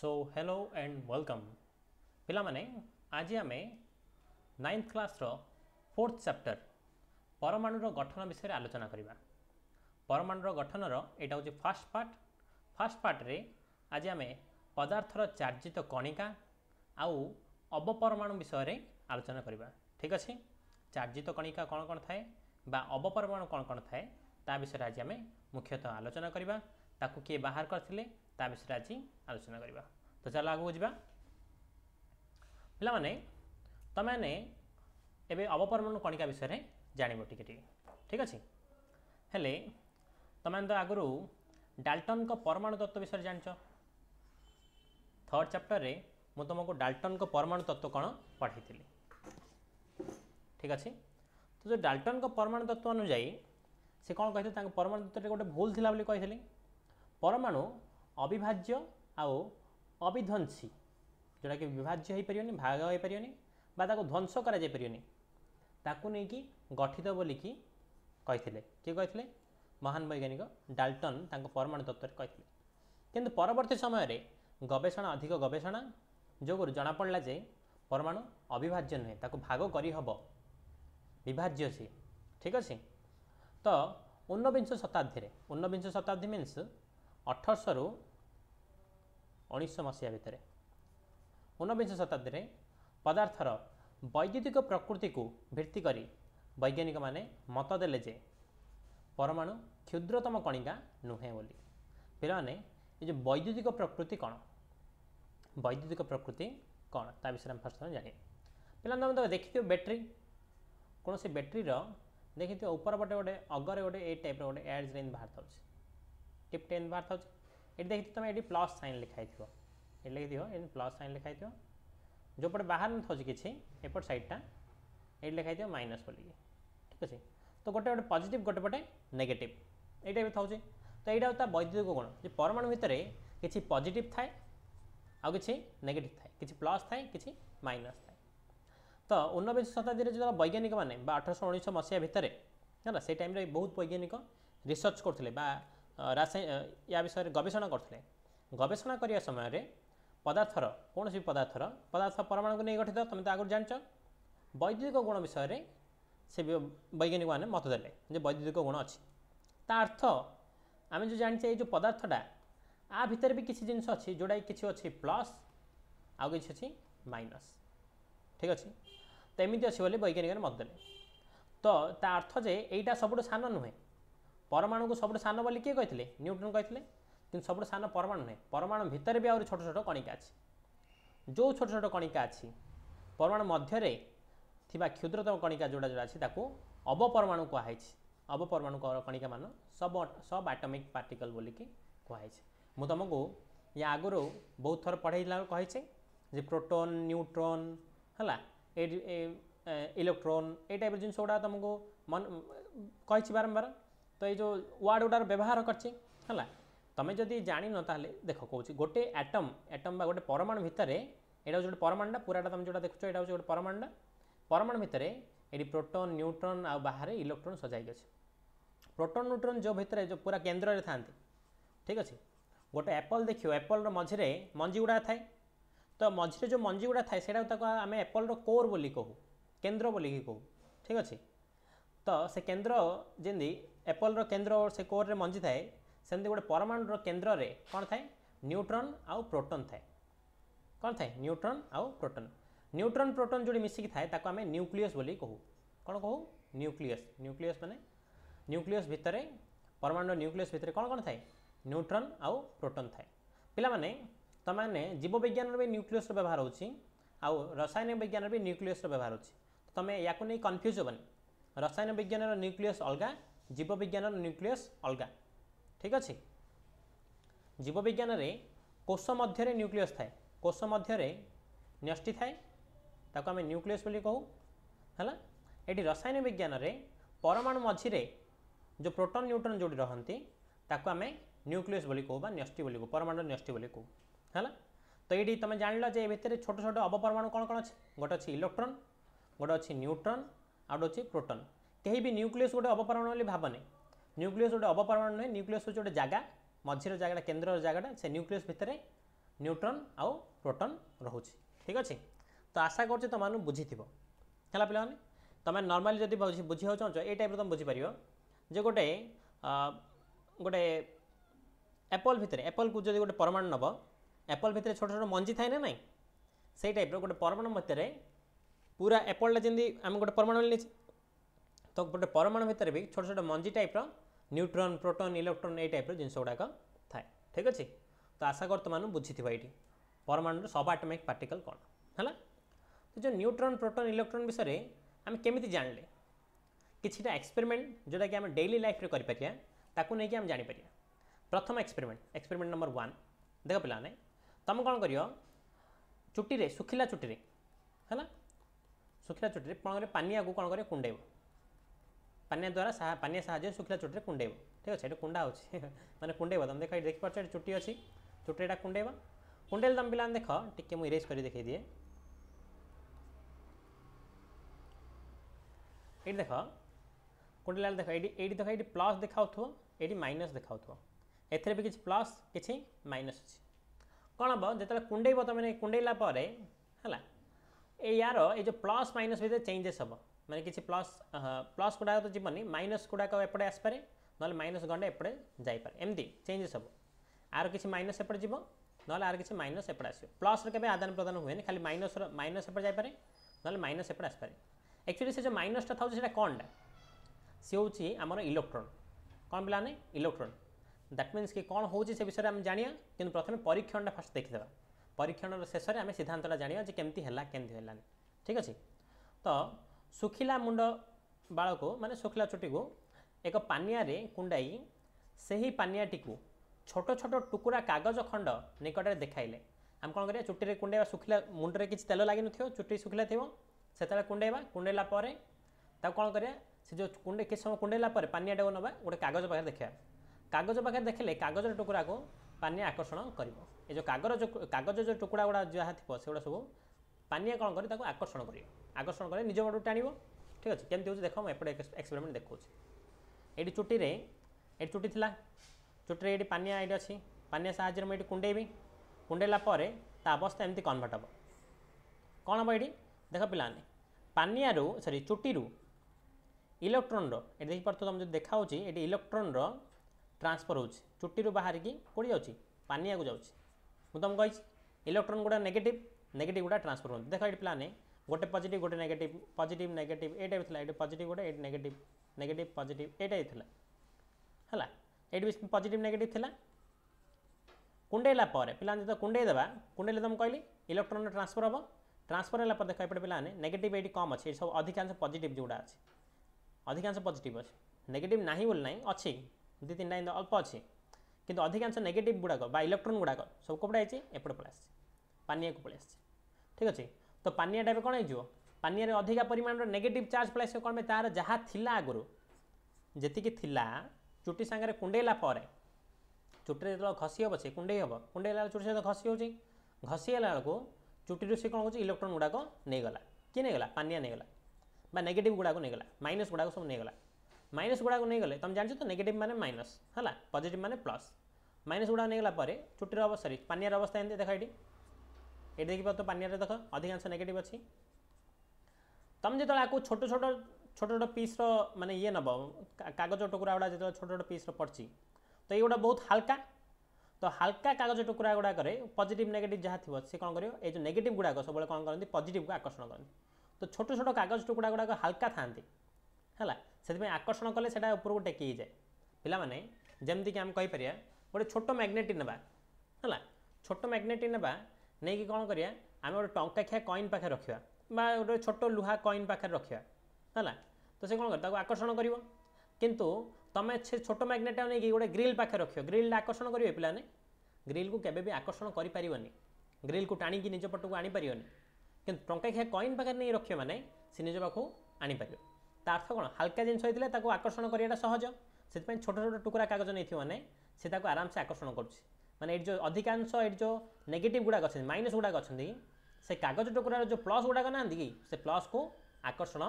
So hello and welcome पिला माने आज आम 9th क्लास रो 4th चैप्टर परमाणुर गठन विषय आलोचना करवा। परमाणुर गठनर यहाँ हूँ फर्स्ट पार्ट रे आज आम पदार्थर चार्जित कणिका आउ अवपरमाणु विषय रे आलोचना करवा। ठीक अच्छे, चार्जित कणिका कौन कौन थाए बा अवपरमाणु कौन कौन थाए ता विषय आज आम मुख्यतः आलोचना करवा। ताकू किए बाहर करथिले ता विषय आज आलोचना करवा। तो चल आगू जा पे तमें एवं अवपरमाणु कणिका विषय जान टे ठीक अच्छे। हेले तमें तो आगु डाल्टन को परमाणु तत्व विषय जान 3rd चैप्टर रे मु तुमको डाल्टन को परमाणु तत्व कौन पढ़ाई थी। ठीक अच्छे, तो जो डाल्टन को परमाणु तत्व अनुजाई से कौन कहते परमाणु तत्व गोटे भूल थिला बोली कही परमाणु अविभाज्य आउ अविध्वंसी जोटा कि विभाज्य हो पारे भाग हो पारे बा ध्वंस करा ताकू नहीं कि गठित बोलिकी कही किए महान वैज्ञानिक डाल्टन तांको परमाणु तत्व कही। किंतु परवर्ती समय रे गवेषणा अधिक गवेषणा जो जना पड़ा जे परमाणु अविभाज्य नुहे ताकू भाग करी हबो विभाज्य सी। ठीक अच्छे, तो 19 शताब्दी मीन्स 1800 रु 1900 मसीहा भितर 19 शताब्दी में पदार्थर वैद्युतिक प्रकृति को भित्ति करी वैज्ञानिक माने मत देले जे परमाणु क्षुद्रतम कणिका नुहे बोली। पे ये जो वैद्युतिक प्रकृति कौन ता विषय फर्स्ट जाने पे तो देखिए बैटेरी कौन से बैटेरी देखिए ऊपर पटे गोटे अगर गोटे ए टाइप गोटे एड्स रेन बाहर था टिप्ट एन बाहर था ये देखिए तुम ये प्लस साइन लिखाई थो ये लिखि थो प्लस साइन लिखाई थो जो पटे बाहर न था कि एपट साइडटा ये लिखाई थो माइनस बोलिए। ठीक अच्छे, तो गोटे गोटे पॉजिटिव गोटे पटे नेगेटिव ये था। तो यहाँ ता वैद्युतिक गुण जो परमाणु भितर किसी पॉजिटिव थाए आउ कि नेगेटिव थाए कि प्लस थाए कि माइनस थाए। तो 19 शताब्दी में जो वैज्ञानिक मैंने 1800-1900 मसीहा भितर है से टाइम रे बहुत वैज्ञानिक रिसर्च करते या विषय गवेषणा करते। गवेषणा करने समय पदार्थर कौन सी पदार्थ परमाणु को नहीं गठित तुम तो आगुरी जान वैद्युतिक गुण विषय से वैज्ञानिक मैंने मत देले जे वैद्युतिक गुण अच्छी ता अर्थ आम जो जाने जो पदार्थटा आ भितर भी किसी जिनस अच्छी जोड़ा कि अच्छी प्लस आउ कि अच्छी माइनस। ठीक अच्छे, तो एमती अच्छी बोली वैज्ञानिक मत देले। तो ता अर्थ जे यहीटा सब सान नुहे परमाणु को सब सान बोली किए कहते न्यूटन कहते कि सब सान परमाणु नुहे परमाणु भितर भी आहुरी छोट छोट कणिका अच्छी जो छोट छोट कणिका अच्छी परमाणु मध्य थिबा क्षुद्रतम कणिका जोड़ा जोड़ा अच्छी ताकू अवपरमाणु कहुई। अवपरमाणु कणिका मान सब एटॉमिक पार्टिकल बोलिकी कहुई। मु तुमको या आगुरी बहुत थर पढ़ाई कही प्रोटोन न्यूट्रॉन है इलेक्ट्रॉन ये टाइप जिन गुड़ा तुमको मन कही बारंबार। तो ये जो वार्ड गुडार व्यवहार कर तुम जदि जान ना देख कौन गोटे एटम बा गोटे परमाणु भितर यहाँ जो परमाणुटा पूराटा तुम जो देखुच यहाँ हूँ गोटे परमाणु भितर ये प्रोटोन न्यूट्रॉन आ बाहर इलेक्ट्रॉन सजाई अच्छे। प्रोटोन न्यूट्रॉन जो भितर जो पूरा केन्द्र में था। ठीक अच्छे, गोटे एप्पल देखिए एप्पल मझे मंजी गुड़ा थाए तो मझे जो मंजी गुड़ा थाए से आम एप्पल कोर बोली कहू केन्द्र बोलिकी कहू। ठीक अच्छे, तो से केन्द्र जमी एप्पल केन्द्र से कोर रे मंजी थाए सेमती गोटे परमाणु केन्द्र रे कौन थाए न्यूट्रॉन आउ प्रोटोन थाए। कौन थाए न्यूट्रॉन आउ प्रोटोन। न्यूट्रॉन प्रोटोन जोड़ी मिसिकी थाए ताको आम न्यूक्लियस बोली कहू। कौन कहू न्यूक्लियस माने न्यूक्लियस भितर परमाणु न्यूक्लियस भितर कौन कौन थाए न्यूट्रॉन आउ प्रोटोन थाए। पिला माने तमाने जीव विज्ञान भी न्यूक्लियस व्यवहार होची आउ रसायन विज्ञान भी न्यूक्लियस व्यवहार होची। तो तुम या नहीं कन्फ्यूज हेबनी रसायन विज्ञान न्यूक्लियस अलग जीव विज्ञान न्यूक्लियस अलग। ठीक अच्छे, जीव विज्ञान रे कोष मध्य न्यूक्लियस थाए कोष मध्य न्यष्टि थाए ताको आम न्यूक्लियस बोली कहू है। ये रसायन विज्ञान रे परमाणु मझिरे जो प्रोटोन न्यूट्रॉन जोड़ी रहती ताको आम न्यूक्लियस बोली कहू न्यष्टि बोली कहू परमाणु न्यष्टि बोली कहू है। तो ये तुम जान जे भितर छोट छोट अवपरमाणु कौन कौन अच्छे गोटे अच्छी इलेक्ट्रॉन गोटे अच्छी न्यूट्रॉन आ गोटे अच्छी प्रोटोन। कहीं भी न्यूक्लियस गोटे अवपरमाणु बोली भावने न्यूक्लियस गोटे अवपरमाणु नुहे न्यूक्लियस गोटे जगह मझिर जगह केन्द्र जगह से न्यूक्लियस भितर न्यूट्रॉन आउ प्रोटॉन रोचे ठीक अच्छे। तो आशा कर तुम बुझी है पे तुम नॉर्मली जब बुझा चाहो ये टाइप तुम बुझीपर जे गोटे गोटे एप्पल भितर एप्पल को जो गोटे परमाणु नब एप्पल भितर छोट छोट मंजी थाए ना ना से टाइप गोटे परमाणु भितर पूरा एप्पलटा जमी आम गोटे परमाणु ले तो गोटे परमाणु भितर भी छोट छोट मंजी टाइप न्यूट्रॉन प्रोटॉन इलेक्ट्रॉन ये टाइप जिन गुड़ाक थाए ठीक अच्छे। तो आशा कर तुम बुझी ये परमाणु सब एटॉमिक पार्टिकल कौन है। तो जो न्यूट्रॉन प्रोटॉन इलेक्ट्रॉन विषय आम केमी जानले किछिटा एक्सपेरिमेंट जोटा कि आम डेली लाइफ करें ताकू नहीं आम जापर। प्रथम एक्सपेरिमेंट नंबर 1 देख पे तुम कौन कर चुटी सुखिला चुटी है सुखिला चुटी कौन कर पानिया को कौन कर कुंडेब पानिया द्वारा पानिया साहाଯ୍य सुखिला चुटी कुंडेब ठीक अच्छे। ये कुंडा हो मैंने कुंडेब तुम देख देखिए चुटी अच्छी चुटी एटा कुंडेब कुंडेल तुम पे देख टी मुझे इरेज कर देखी दिए ये देख कुंडेल देख ये देख ये प्लस देखा ये माइनस देखा एथे भी किसी प्लस किसी माइनस अच्छी कौन हम जो कुंडेब तुम कुंडेला है यार ये जो प्लस माइनस भीतर चेंजेस हम मैंने किसी प्लस प्लस गुड़ाक तो जीवन माइनस गुड़ाक एपटे आसपे ना माइनस गंडे एपटे जापे एमती चेंजेस हम आर किसी माइनस एपटे जीव ना आर किसी माइनस एपटे आस प्लस के आदान प्रदान हुए खाली माइनस माइनस एपटे जापे ना माइनस एपटे आसपे एक्चुअली से जो माइनसटा था से कौनटा सी हूँ आमर इलेक्ट्रॉन कौन पे इलेक्ट्रॉन दैट मीन्स कि कौन हो विषय में जाना कि प्रथम परीक्षण फास्ट देखीदे परीक्षण शेष में आम सिद्धांतटा जाना केमती है केमती ठीक अच्छे। तो सुखिला मुंड बाल को माने सुखिला चुटी को एक पानिया रे कुंडाई से ही पानियाटी को छोट छोट टुकुरा कागज खंड निकट में देखाइले आम कौन करिया चुटी रे कुंडेवा सुखिला मुंडरे किसी तेल लगी न चुटी सुखिला थी से कुंडेवा कुंडेला कौन करिया से जो कुंडे किस समय कुंडेला पानियाटा को नवा गोटे कागज पाखे देखा कागज पाखे देखले कागज टुकुरा को पानिया आकर्षण कर जो कागज जो टुकुड़ा गुड़ा जहाँ थी से सब पानिया कौन कर आकर्षण कर निज बड़ टाण ठीक अच्छे केमती हो देख मुझे एक्सपेरिमेंट देखा ये चुटी ये चुटी थी चुटी ये पानिया ये अच्छी पानिया साहाଯ୍य मुझे कुंडेबी कुंडेला अवस्था एमती कन्वर्ट हम कौन हम ये देख पे पानिया सॉरी चुटी इलेक्ट्रॉन ये देखिए तुम जो देखा ये इलेक्ट्रॉन ट्रांसफर हो चुटी बाहर की कौड़ी जाऊँगी पानिया को जाऊँगी मुझे तुमको कही इलेक्ट्रॉन गुड़ा नेगेटिव गुड़ा ट्रांसफर हो देख ये पे गोटे पॉजिटिव गोटे नेगेटिव नेगेटिव ये टाइप थी पॉजिटिव गोटे ये नेगेटिव नेगेटिव पॉजिटिव ये टाइप है ये भी पॉजिटिव नेगेटिव थिला कुंडेला पिला जो कुंडेदेवा कुंडेले तुम कहली इलेक्ट्रॉन ट्रांसफर हम ट्रांसफर है देख एपटे पे नेगेटिव ये कम अच्छे सब अधिकांश पॉजिटिव जोड़ा अच्छे अधिकांश पॉजिटिव अच्छे नेगेटिव ना बोल ना अच्छी दु तीन टाइम अल्प अच्छी किंतु अधिकांश नेगेटिव गुड़ाक इलेक्ट्रॉन गुड़ाक सब कपड़ा आए एपटे पलि आस पानिया को पलि आस ठीक अच्छे। तो पानिया टाइप कौन हो पानिया अधिका परिमाण नेगेटिव चार्ज पलि आस कौन तार जहाँ थिला आगुरी जी थिला चुटी सांगे कुंडेला चुटी जो घसी हम से कुंडे हम कुंडेला चुटी सहित घसी हो घसीगला बेलू चुटी से कौन हो इलेक्ट्रॉन गुड़ाक नहीं गला किए नहीं गला पानिया नहीं गला बा नेगेटिव गुड़ाक नहीं गला माइनस गुड़ाक सब नहीं गला माइनस गुड़ाक नहीं गले तुम जान तो नेगेटिव माने माइनस है पॉजिटिव माने प्लस माइनस गुड़ा नहीं गला चुटीर अवस्था सॉरी पानियार अवस्था एमती देख ये देखिए तो पानियार देख अधिकांश नेगेटिव अच्छी तुम जो आपको छोट छोट छोट छोट पीस माने ये नब कागज टुकुरा गुड़ा जो छोट छोट पीस पड़ी तो ये गुड़ा बहुत हल्का तो हल्का कागज टुकुरा गुड़ाक पॉजिटिव नेगेटिव जहाँ थी सी कौन कर जो नेगेटिव गुड़ाक सब कौन करती पॉजिटिव को आकर्षण करती तो छोट छोट कागज टुकुड़ा गुड़ाक हल्का था है से आकर्षण कले से उपरको टेकी जाए पाने जमती कि आम कहीपर गोटे छोट मैग्नेट ना है छोट मैग्नेट ना नहीं कि कौन करिया आम गोटे टंकाखिया कॉइन पाखे रखा गोटे छोट लुहा कॉइन पाखे रखा है तो से कौन कर आकर्षण कर किंतु तुम से छोट मैग्नेटा नहीं गोटे ग्रिल पाखे रख ग्रिल आकर्षण करेंगे पाने ग्रिल को केवे भी आकर्षण कर ग्रिल को टाणी निज पट को आनीपर कि टंकाखिया कॉइन पाखे नहीं रखे मैंने से निज पाखु आनीपर अर्थ कौन हल्का जिन होता है आकर्षण करवाटा सहज से छोट छोट टुकुरा कागज नहीं मैंने से आराम से आकर्षण करें जो अधिकांश ये जो नेगेटिव गुड़ाक अच्छे माइनस गुड़ाक अच्छा से कागज टुकुरार जो प्लस गुड़ाक ना कि से प्लस को आकर्षण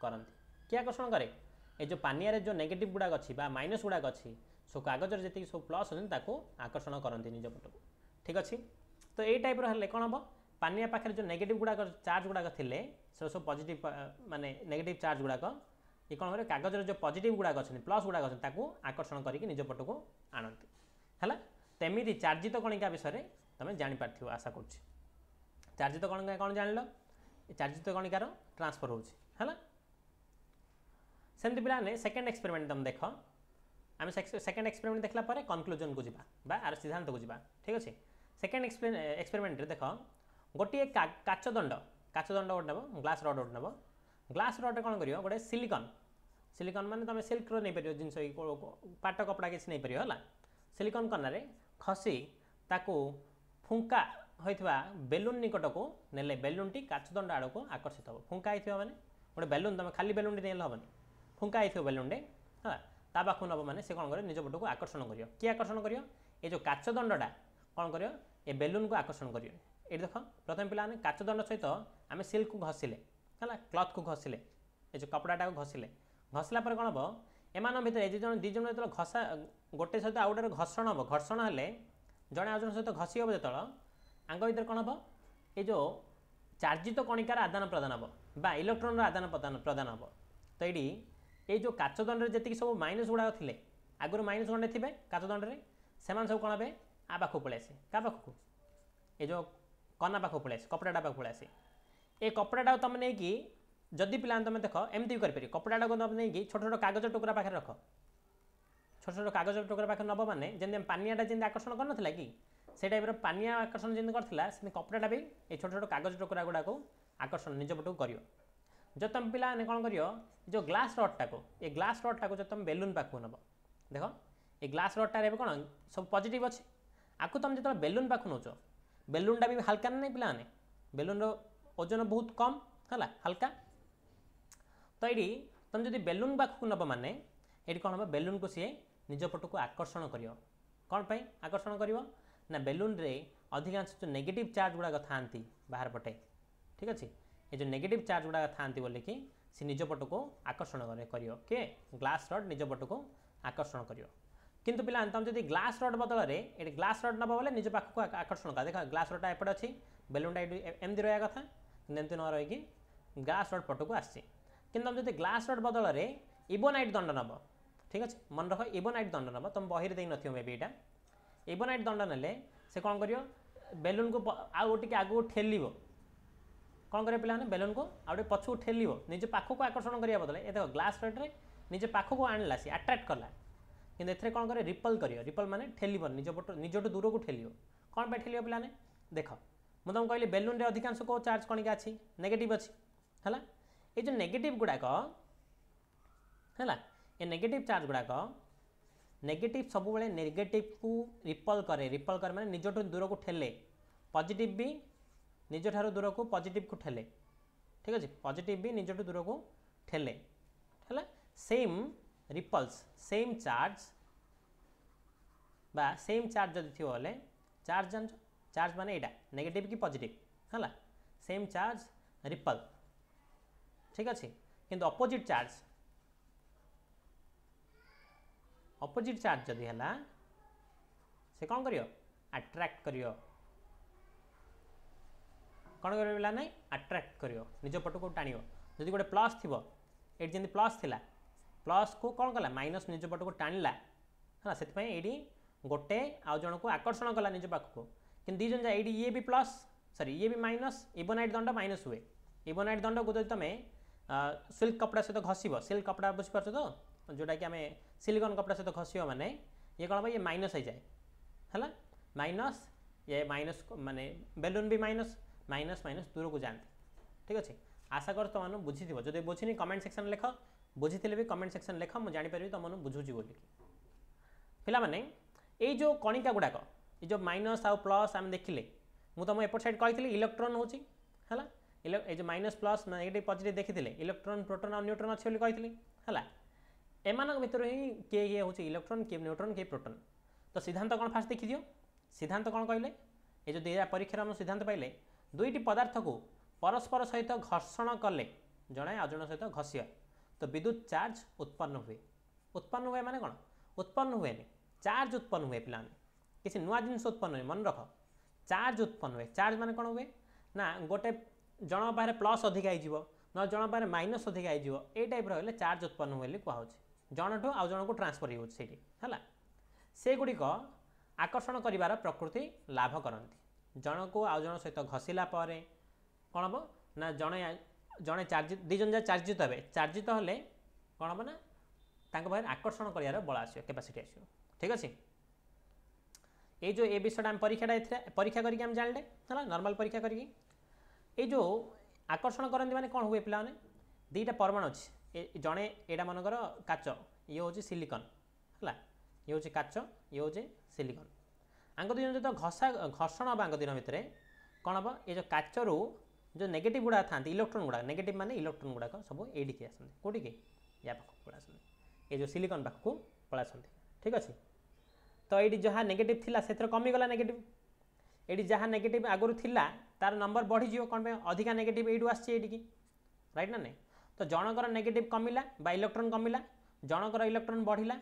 करती किए आकर्षण करे ये जो पानिया जो नेगेटिव गुड़ाक अच्छी माइनस गुड़ाक अच्छी सो कागज जी सब प्लस अच्छे आकर्षण करती निज पट को ठीक अच्छे। तो ये टाइप हेल्ले कौन हम पानिया पाखे जो नेगेटिव गुड़ाक चार्ज गुड़ाक थे सब पॉजिटिव माने नेगेटिव चार्ज गुड़ाक ये कौन करें कागजर जो पॉजिटिव गुड़ाक अच्छे प्लस गुड़ाक अच्छे आकर्षण करके निज पटक आणती है। तेमती चार्जित कणिका विषय तुम जापर आशा कर चार्जित कणिका कौन जान चार्जित कणिकार ट्रांसफर होगा सेमती पे सेकेंड एक्सपेरिमेंट तुम देख आम सेकेंड एक्सपेरिमेंट देखला पर कनक्लूजन को जावा आर सिद्धांत को जावा ठीक अच्छे। सेकेंड एक्सपेरिमेंट देख गोटे काचदंड गोटे नब ग्लास रड गोटे नब ग्लास रड कौन कर गोटे सिलिकन सिलिकन मान तुम सिल्क नहीं पार जिन पाट कपड़ा किसी नहीं पार है सिलिकन कनारे खसी ताकू फुंका होता बेलून निकट को नेले बेलून टी काचदंड आड़ को आकर्षित हम फुंका होता मैंने गोटे बेलून तुम खाली बेलून टी नहीं हेनी फुंका हो बेलून टे हाँ ता पाखु नब मैंने से कौन कर निज पट को आकर्षण कर किए आकर्षण कर ये जो काचदंडा कौन कर ये बेलून को आकर्षण कर ये देख प्रथम पिला काचदंड सहित आम सिल्क को घषिले है क्लथ को घषिले ये जो कपड़ाटा को घषिले घषला पर कौन हम एम भितर दिज जो घसा गोटे सहित आउ गोटे घर्षण हम घर्षण हेले जड़े आज सहित घसी हम जो आंग भर कौन हम ये जो चार्जित कणिकार आदान प्रदान हम बा इलेक्ट्रोन आदान प्रदान हम तो ये जो काचदंड जी सब माइनस गुड़ाक थे आगुरी माइनस खंडे थे काचदंड से सब कौन हे आ पाख पलि आसे क्या पाखक ये जो कना पाख पलि आसे कपड़ाटा पाख पलि आसे ये कपड़ाटा तुम नहीं कि जदि पिला तुम देख एमती भी कर कपड़ाटा को तुम नहीं छोट छोट कागज टुकड़ा पाखे रख छोट छोट कागज टुकड़ा पाखे नब मैंने जमी पानियाटा जमी आकर्षण कर ना कि से टाइप पानिया आकर्षण जमी करता से कपड़ाटा भी ये छोट छोट कागज टुकड़ा गुड़ाक आकर्षण निज पटक कर जो तुम पिला कौन कर जो ग्लास रडटा को ये ग्लास रडटा को जो तुम बेलून पाखक नब देख ये ग्लास रडटारे कौन सब पॉजिटिव अच्छे आपको तुम जो बेलून पाखक नौच बेलूनटा भी हल्का ना नहीं पिलाने बेलून ओजन बहुत कम है हल्का तो ये तुम जो बेलून पाखक नब मैंने ये कौन हम बेलून को सी निज पट को आकर्षण कर कौन पर आकर्षण कर ना बेलून रे अधिकांश जो नेगेटिव चार्ज गुड़ाक था बाहर पटे ठीक अच्छे ये जो नेगेटिव चार्ज गुड़ाक था बोलिकी सी निज पट को आकर्षण कर किए ग्लास रड निज पट को आकर्षण कर किंतु पिला तुम जब ग्लास रड बदल में ये ग्लास रड नब बोले निज पाखक आकर्षण कर देख ग्लास रडा एपटे अच्छी बेलूनटा एमती रहा कथा एमती न रही ग्लास रड पट को आसी कि तुम जब ग्लास रड बदल में इबोनाइट दंड नब ठीक अच्छे मन रख इबोनाइट दंड नब तुम बही दे न मे भी यहाँ इबोनाइट दंड ने से कौन कर बेलून को आउ टे आगू ठेल कौन कर पे बेलून को आउटे पछू ठेल निज पाखक आकर्षण करने बदले ये देख ग्लास रड्रे निज पाखक आणला सी आट्राक्ट कला कि कौन कर रिपल कर रिपल माने ठेल निज पट निजठू दूर को ठेल कौन पे ठेल पे देख मुझे तुमको कहली बेलून रे अधिकांश को चार्ज कणिका अच्छी नेगेटिव अच्छी है ये जो नेगेटिव गुड़ाक है ये नेगेटिव चार्ज गुड़ाक नेगेटिव सब बड़े नेगेटिव को रिपल करे माने निजठू दूर को ठेले पॉजिटिव भी निज ठार दूर को पॉजिटिव को ठेले ठीक अच्छे पॉजिटिव भी निजठू दूर को ठेले है सेम रिपल्स सेम चार्ज बा सेम चार्ज जब थी बोले चार्ज जान चार्ज माने यहाँ नेगेटिव कि पॉजिटिव है सेम चार्ज रिपल ठीक अच्छे किंतु अपोजिट चार्ज जदि है से कौन कर अट्रैक्ट कर कौन कर ना अट्रैक्ट कर निज पट को टाण जदि गोटे प्लस थी ये जमी प्लस थिला प्लस को कौन कला माइनस निज पट को टाणला है से गोटे आउ जन को आकर्षण कला निज पाखक कि दी जन ये ये भी प्लस सॉरी ये भी माइनस इबोनाइट दंड माइनस हुए इबोनाइट दंड को जो तुम सिल्क कपड़ा सहित घसब सिल्क कपड़ा बुझीपार तो जोटा कि आम सिलिकन कपड़ा सहित घसब माने ये कौन ये माइनस हो जाए है माइनस ये माइनस माने बेलून भी माइनस माइनस माइनस दूर को जाते ठीक अच्छे आशा कर तुम बुझी जब बुझी कमेंट सेक्शन लिख बुझी भी कमेंट सेक्शन लिख मुझे जापर तुम बुझुची बोलिकी पिला माने ये जो कणिका गुड़ाक ये जो माइनस आउ प्लस आम देखिले मुझे तुम एपट साइड कही इलेक्ट्रोन हो ये जो माइनस प्लस नेगेटिव पॉजिटिव देखी इलेक्ट्रोन प्रोटॉन और न्यूट्रॉन अच्छे कही है एम भर ही किए हूँ इलेक्ट्रोन किए न्यूट्रॉन किए प्रोटॉन तो सिद्धांत कौन फास्ट देखी दियो सिद्धांत कौन कहले ये जो दिया परीक्षा हम सिद्धांत पाइले दुईटी पदार्थ को परस्पर सहित घर्षण कले जड़े आज जन सहित घसिया तो विद्युत चार्ज उत्पन्न हुए माने कौन उत्पन्न हुए चार्ज उत्पन्न हुए पिला किसी नुआ जिन उत्पन्न हुए मन रख चार्ज उत्पन्न हुए चार्ज माने कौन हुए ना गोटे जन पाखे प्लस अधिक हो ना जन पाखे माइनस अधिक हो ये टाइप रहा चार्ज उत्पन्न हुए कहूँ जन ठू आउ जन को ट्रांसफर होगा से गुड़िक आकर्षण कर प्रकृति लाभ करती जन को आउ जन सहित घसीला कौन हम ना जड़े जड़े चार्ज दीजन जहाँ चार्जित हे चार्जित हेले कौन हम ना पाखे आकर्षण कर बल आस कैपेसिटी आस ठीक अच्छे ये जो ए विषय आम परीक्षा करके जानले है नॉर्मल परीक्षा करके जो आकर्षण करती माने कौन हुए पिला दीटा परमाणु अच्छे जड़े यहाँ मनकर काच ये हूँ सिलिकन है ये हूँ काच ये हूँ सिलिकन आंक दिन जो घर्षण हम आंक दिन भितर कौन हम ये जो काचरू जो नेगेटिव गुड़ा था इलेक्ट्रॉन गुड़ा नेगेटिव माने इलेक्ट्रॉन गुड़ाक सब ये आसते कौटिके या पाखक पड़ा ये जो सिलिकन पाखक पड़ा ठीक अच्छे तो ये जहाँ नेगेटिव थिला से कमीगला नेगेटिव ये जहाँ नेगेटिव आगुरी थिला तार नंबर बढ़ीज कौन अधिका नेगेटिव यू आसकी राइट ना नहीं तो जनकर नेगेटिव कमिला बा इलेक्ट्रॉन कमिला जनकर इलेक्ट्रॉन बढ़िला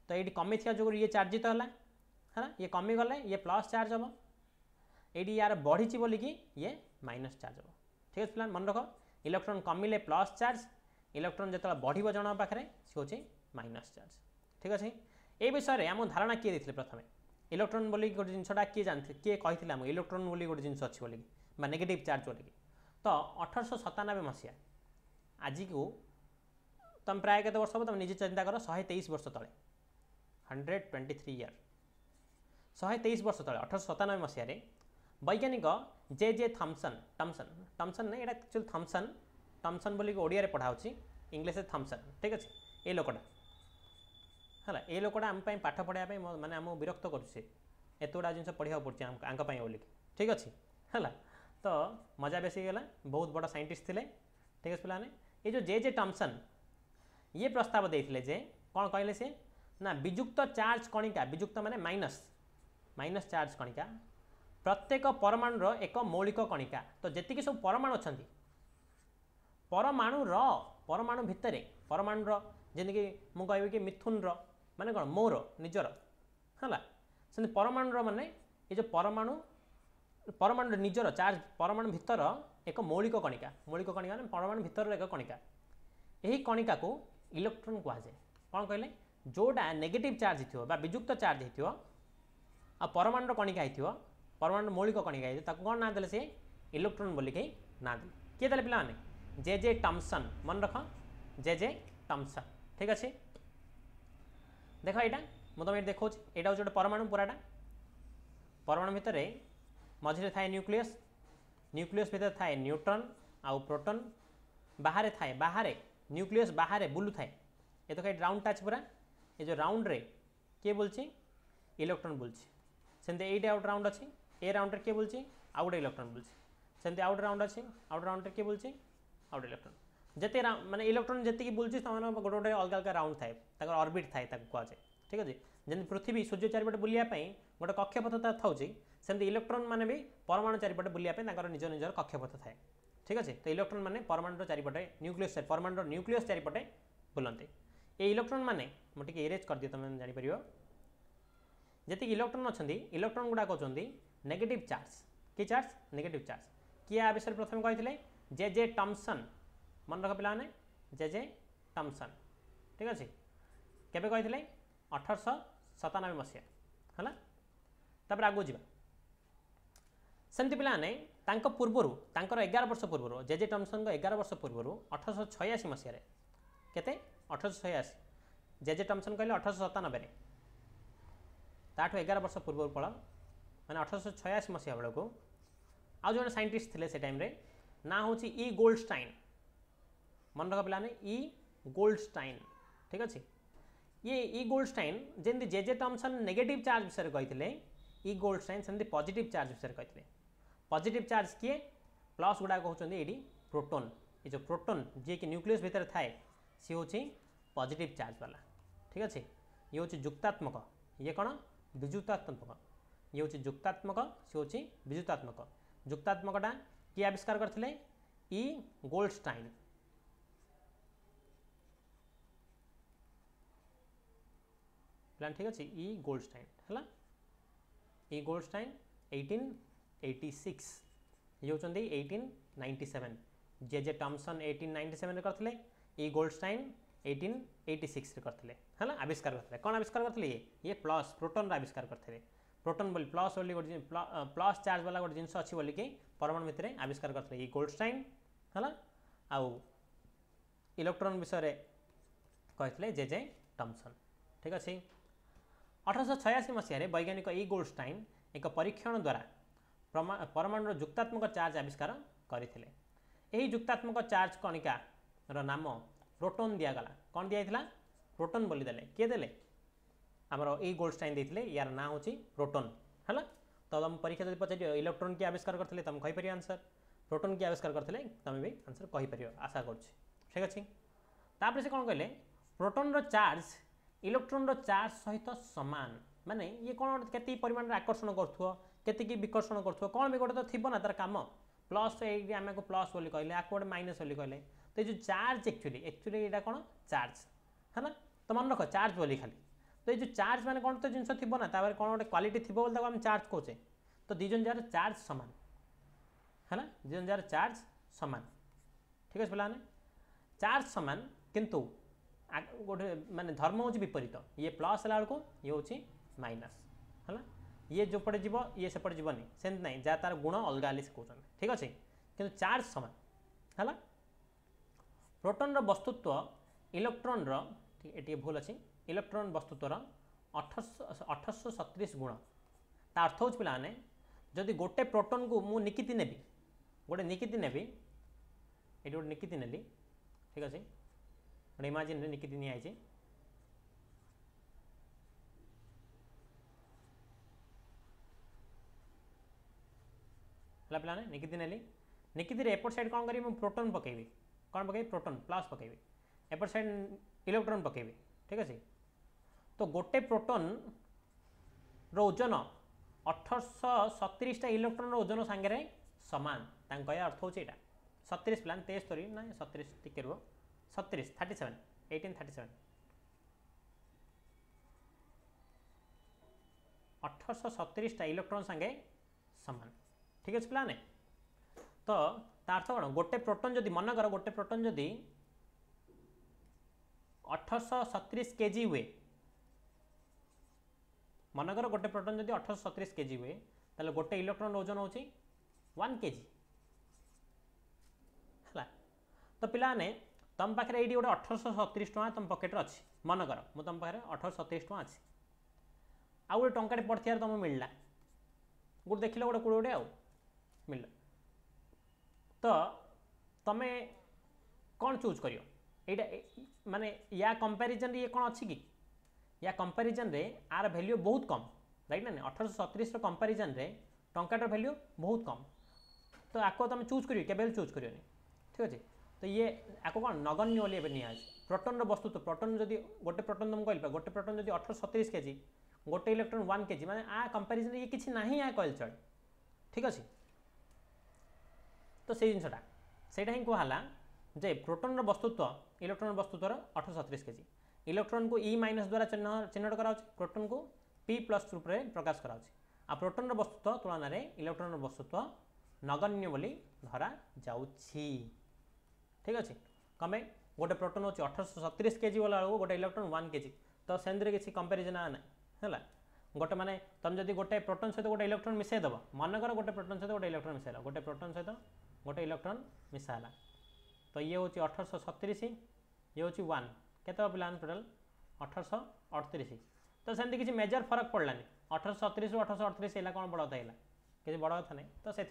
तो ये कमी थी जो ये चार्जित है ना ये कमीगले ये प्लस चार्ज हम ये यार बढ़ी बोलिकी ये माइनस चार्ज हम ठीक है पिला मन रख इलेक्ट्रॉन कमिले प्लस चार्ज इलेक्ट्रॉन जो बढ़ जन पाखे सी हूँ माइनस चार्ज ठीक अच्छे ये विषय में आम धारणा किए देते प्रथम इलेक्ट्रॉन बोली गोटे जिनसा किए जानते किए कही आम इलेक्ट्रॉन बोली गोटे जिन अच्छी बोलिकी नेगेटिव चार्ज बोलिकी तो 1897 मसीहा आज को तुम प्राय केते वर्ष तुम निजे चिंता कर 123 वर्ष तले 123 ईयर 123 वर्ष तले 1897 मसीह वैज्ञानिक जे जे थॉमसन टमसन टमसन नहीं एक्चुअली थॉमसन टमसन बोली ओडिया रे पढ़ा इंग्लिश थॉमसन ठीक अच्छे ये लोकटा है ये लोकटा आम पाठ पढ़ाई माने आम विरक्त करुचे एत गुड़ा जिन पढ़ा पड़े आंक बोलिकी ठीक अच्छे है तो मजा बेसी गला बहुत बड़ा साइंटिस्ट थे ठीक है पिलाने ये जो जे टमसन ये प्रस्ताव देते जे कौन कहले सी ना विजुक्त चार्ज कणिका विजुक्त माने माइनस माइनस चार्ज कणिका प्रत्येक परमाणुर एक मौलिक कणिका तो जी सब परमाणु अच्छा परमाणु भितर परमाणुर जमीक मुझे कि मिथुन माने कौन मोर निजर है से परमाणुर माने ये जो परमाणु परमाणु निजर चार्ज परमाणु भितर एक मौलिक कणिका माने परमाणु भितर एक कणिका यही कणिका को इलेक्ट्रॉन कहुए कौन कहले जोटा नेगेटिव चार्ज हो विजुक्त चार्ज हो आ परमाणु कणिका हो परमाणु मौलिक कणिका हो कौन ना देले सी इलेक्ट्रॉन बोलिक ना दे किए देले पिला जे जे टमसन मन रख जे जे टमसन ठीक अच्छे देख यहाँ मुझे तुम देखा यहाँ हूँ गोटे परमाणु पूराटा परमाणु भितर मझे थाए न्यूक्लियस न्यूक्लियस भितर थाए न्यूट्रॉन आउ प्रोटॉन बाहर थाए बाहर न्यूक्लियस बाहर बुलू थाए ये तो कहीं राउंड टाच पूरा ये जो राउंड रे किए बोलची इलेक्ट्रॉन बोलची सेमती एटा आउट राउंड अच्छी ए राउंड रे किए बोलची आउ गोटे इलेक्ट्रॉन बोलची सेमती आउट राउंड अच्छी आउट राउंड रे किए बोलची आउट इलेक्ट्रॉन जिते माने इलेक्ट्रॉन जी बुलची गोटे गोटे अलग अलग राउंड थाए ऑर्बिट थाए कहुए ठीक अच्छे जमी पृथ्वी सूर्य चारिपटे बुलायापी गोटे कक्षपथ था सेमती इलेक्ट्रॉन माने भी परमाणु चारिपटे बुलायापी निज निजर कक्षपथ थाए ठीक अच्छे तो इलेक्ट्रॉन माने परमाणु चारिपटे न्यूक्लियस परमाणु न्यूक्लियस चारिपटे बुलते ये इलेक्ट्रॉन माने मुझे इरेज कर दिए तुम जापर जी इलेक्ट्रॉन अच्छा इलेक्ट्रॉन गुड़ा कहते नेगेटिव चार्ज कि चार्ज नेगेटिव चार्ज किए आ विषय प्रथम कही जे जे टमसन मन रख पाने जे जे टमसन ठीक अच्छे केबे कही 1897 मसीहा है तापर आगू जा सेमती पाने पूर्वर 11 वर्ष पूर्व जे जे टमसन 11 वर्ष पूर्व 1886 मसीह केते 1886 जे जे टमसन कहले 1897 ताठू 11 वर्ष पूर्व पड़ा मैंने 1886 मसीहा बेलू आउ जो साइंटिस्ट थे से टाइम ना हूँ ई गोल्डस्टाइन मन रख पाने ई गोल्डस्टाइन ठीक अच्छे ये ई गोल्डस्टाइन जमी जे जे टमसन नेगेटिव चार्ज विषय कही ई गोल्डस्टाइन सेमती पॉजिटिव चार्ज विषय कही पॉजिटिव चार्ज किए प्लस गुड़ा कहते ये प्रोटोन ये जो प्रोटोन जी कि न्यूक्लियस भितर थाए सी हूँ पॉजिटिव चार्ज वाला ठीक अच्छे ये हूँ जुक्तात्मक ये कौन विजुतात्मक ये हूँ जुक्तात्मक सी हूँ विजुतात्मक जुक्तात्मकटा किए आविष्कार करते ई गोल्डस्टाइन प्लान ठीक अच्छे ई गोल्डस्टाइन है ई गोल्डस्टाइन 18 1886 ये होचंदी 1897 जे टॉमसन 1897 करथिले ई गोल्डस्टाइन 1886 रे करथिले हला आविष्कार करथिले कोन आविष्कार करथिले ये प्लस प्रोटॉन रा आविष्कार करथिले प्रोटॉन बोली प्लस बोली गोटे प्लस चार्ज वाला गोटे जिनस अछि बोली कि परमाणु भितर आविष्कार करथिले ई गोल्डस्टाइन हला आउ इलेक्ट्रॉन विषय रे कहथिले जे टॉमसन ठीक अछि 1886 मसीह रे वैज्ञानिक ई गोल्डस्टाइन एक परीक्षण द्वारा परमाणु जुक्तात्मक चार्ज आविष्कार करथिले एही जुक्तात्मक चार्ज कणिका रो नाम प्रोटॉन दिया गला कौन दिया था प्रोटॉन बोली देले किए देले आमर ई गोल्डस्टाइन देथिले यार ना होची प्रोटॉन हला तो तुम परीक्षा जब पचार इलेक्ट्रॉन की आविष्कार करथिले तुम कहि परियो आंसर प्रोटॉन की आविष्कार करथिले तुम भी आंसर कहि परियो आशा करछि ठीक अछि तापर से कोन कहले प्रोटॉन रो चार्ज इलेक्ट्रॉन रो चार्ज सहित समान माने ये कोन केति परिमाण आकर्षण करथुओ केति की विकर्षण करथुओ कोन भी गोटे तो थिबो ना तार काम प्लस ए आमे को प्लस बोली कहले आ कोड माइनस बोली कहले तो जो चार्ज एक्चुअली एटा कोन चार्ज है ना तो मन रख चार्ज बोली खाली तो ये जो चार्ज माने कोन तो जिंस थिबो ना तापर कोन गोटे क्वालिटी थिबो बोली हम चार्ज कहचे तो दिजन जार चार्ज समान है ना दिजन जार चार्ज समान ठीक है पिलाने चार्ज समान किंतु गोटे माने धर्म होची विपरीत ये प्लस हला को ये होची माइनस है ना ये जो पड़े जीव ये से पड़े जीवनी सेमती नहीं जहाँ तार गुण अलग अलग कहते ठीक अच्छे कि चार्ज समान है प्रोटॉन रो वस्तुत्व इलेक्ट्रॉन रो ये भूल अच्छी इलेक्ट्रॉन वस्तुत्वर 1837 गुण ता अर्थ हो पाने जदि गोटे प्रोटॉन को मु निकिति नेबी गोटे निकिति नेबी ये गोटे निकिति नेली ठीक अच्छे गोटे इमाजिन रे निकिति नि आइछि पिलाने निकिति नेली निकिति रे एपट साइड कौन करी प्रोटॉन पकेबी कौन पकेबी प्रोटॉन प्लस पकेबी एपट साइड इलेक्ट्रॉन पकेबी ठीक अच्छे तो गोटे प्रोटॉन रो ओजन 1837 इलेक्ट्रॉन रो ओजन सांगे सामान कहया अर्थ हो 37 प्लान 73 ना 37 टिके रुह 37 37 1837 1837 इलेक्ट्रॉन सांगे सामान ठीक है प्लाने तो अर्थ कौन गोटे प्रोटॉन जदि मन कर गोटे प्रोटॉन जदि 1837 केजी हुए मनकर गोटे प्रोटॉन जदि 1837 केजी हुए ताले गोटे इलेक्ट्रॉन ओजन होची 1 केजी हला तो पिलाने तुम पाखे ये गोटे 1837 टଙ୍କା तुम पकेट अच्छी मनकर मु तुम पाखे 1837 टଙ୍କା अच्छी आउ गोटे टंका पड़थियार तुम मिलला गोटे देखिल गोटे कोड़े गोटे आउ मिलला तो तुम कौन चूज करियो एटा माने या कंपैरिजन ये कौन अच्छी कि या कंपैरिजन रे आर वैल्यू बहुत कम राइट ना 1837 रो कंपैरिजन रे टंकाटर वैल्यू बहुत कम तो आपको तुम चूज करियो केबल चूज करियो ठीक अच्छे तो ये आपको कौन नगण्य वाली एवं निया प्रोटॉन वस्तु तो प्रोटॉन जदि गोटे प्रोटॉन तुम कहल गोटे प्रोटॉन जदि 1837 केजी गोटे इलेक्ट्रॉन 1 केजी माने आ कंपैरिजन ये किछि नाही आ कहल चल ठीक अच्छे तो से जिनसटा सेटा ही कहला जे प्रोटॉन वस्तुत्व इलेक्ट्रॉन वस्तुत्वर 1837 केजी इलेक्ट्रॉन को ई माइनस द्वारा चिन्हट करा प्रोटॉन को पी प्लस रूप में प्रकाश करा आ प्रोटॉन वस्तुत्व तुलन में इलेक्ट्रॉन वस्तुत्व नगण्य बोली धरा जाउछि ठीक अच्छे कमे गोटे प्रोटॉन होची 1837 केजी वाला गोटे इलेक्ट्रॉन 1 केजी तो सेंद्रे किसी कंपैरिजन आ ना है गोटे माने तुम जदि गोटे प्रोटॉन सहित गोटे इलेक्ट्रॉन मिसाई दब मनकर गोटे प्रोटॉन सहित गोटे इलेक्ट्रॉन मिसाइल गोटे प्रोटॉन सहित गोटे इलेक्ट्रॉन मिसाला तो ये हूँ 1837 ये हूँ 1 केते पिला टोटाल 1838 तो सेमती किसी मेजर फरक पड़लानी 1837 रु 1838 है कौन बड़ कथा किसी बड़ कथा नहीं तो से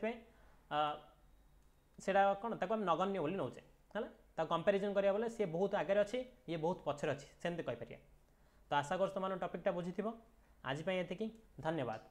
कौन ताको हम नगण्य बोली नौचे है कंपैरिजन करिया बोले सी बहुत आगे अच्छी ये बहुत पछरे अच्छी सेमती कहीपर तो आशा कर तुम टॉपिकटा बुझी आज एति धन्यवाद।